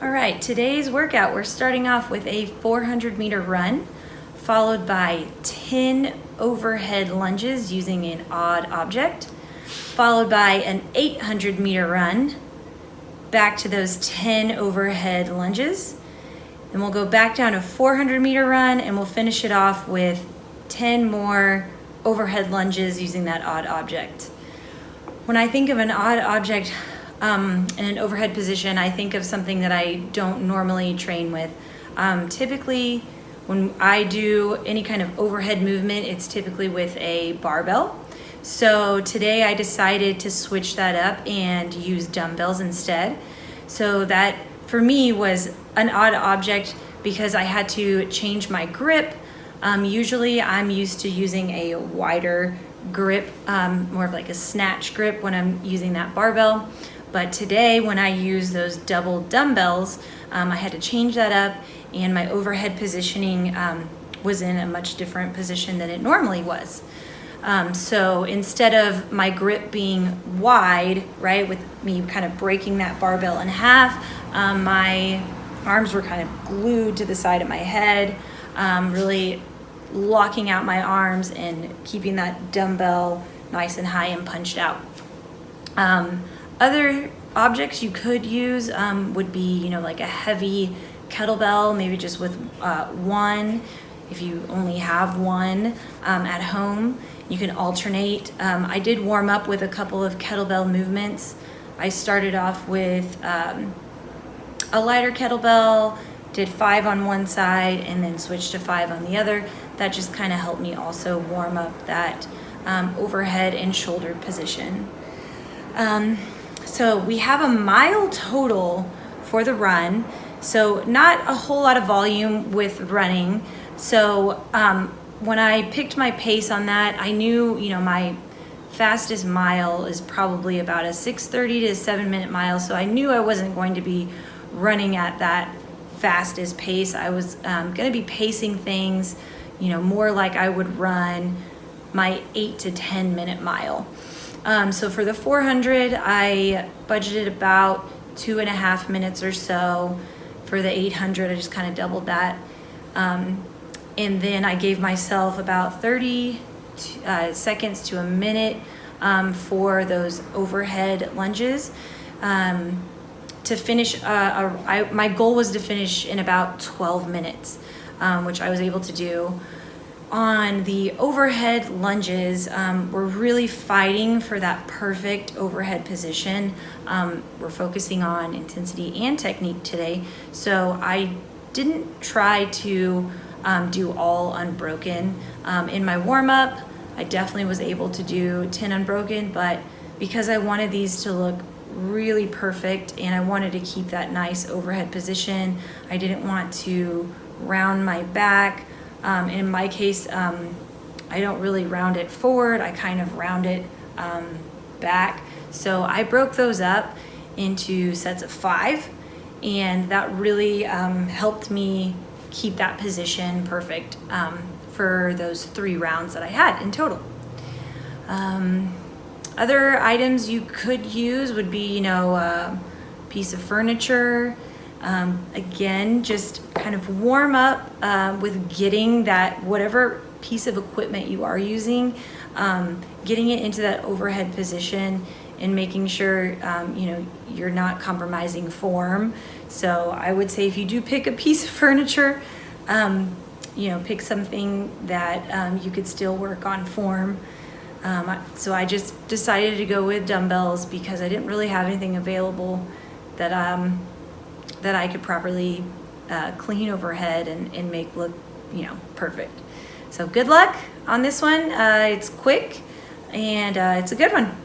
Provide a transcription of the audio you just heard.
All right, today's workout, we're starting off with a 400-meter run, followed by 10 overhead lunges using an odd object, followed by an 800-meter run, back to those 10 overhead lunges. Then we'll go back down to a 400-meter run, and we'll finish it off with 10 more overhead lunges using that odd object. When I think of an odd object in an overhead position, I think of something that I don't normally train with. Typically, when I do any kind of overhead movement, it's typically with a barbell. So today I decided to switch that up and use dumbbells instead. So that for me was an odd object because I had to change my grip. Usually I'm used to using a wider grip, more of like a snatch grip when I'm using that barbell. But today when I use those double dumbbells, I had to change that up, and my overhead positioning was in a much different position than it normally was. So instead of my grip being wide, right, with me kind of breaking that barbell in half, my arms were kind of glued to the side of my head, really locking out my arms and keeping that dumbbell nice and high and punched out. Other objects you could use would be, like a heavy kettlebell, maybe just with one. If you only have one at home, you can alternate. I did warm up with a couple of kettlebell movements. I started off with a lighter kettlebell, did 5 on one side, and then switched to 5 on the other. That just kind of helped me also warm up that overhead and shoulder position. So we have a mile total for the run. So not a whole lot of volume with running. So when I picked my pace on that, I knew, my fastest mile is probably about a 6:30 to 7-minute mile. So I knew I wasn't going to be running at that fastest pace. I was going to be pacing things, more like I would run my 8 to 10-minute mile. So for the 400, I budgeted about 2.5 minutes or so. For the 800, I just kind of doubled that. And then I gave myself about 30 seconds to a minute for those overhead lunges. To finish, my goal was to finish in about 12 minutes, which I was able to do. On the overhead lunges, we're really fighting for that perfect overhead position. We're focusing on intensity and technique today. So I didn't try to do all unbroken. In my warm-up, I definitely was able to do 10 unbroken, but because I wanted these to look really perfect and I wanted to keep that nice overhead position, I didn't want to round my back. In my case, I don't really round it forward, I kind of round it back. So I broke those up into sets of 5, and that really helped me keep that position perfect for those 3 rounds that I had in total. Other items you could use would be, a piece of furniture. Again, just kind of warm up with getting that, whatever piece of equipment you are using, getting it into that overhead position and making sure, you're not compromising form. So I would say if you do pick a piece of furniture, pick something that you could still work on form. So I just decided to go with dumbbells because I didn't really have anything available that I could properly clean overhead and make look, perfect. So good luck on this one. It's quick and it's a good one.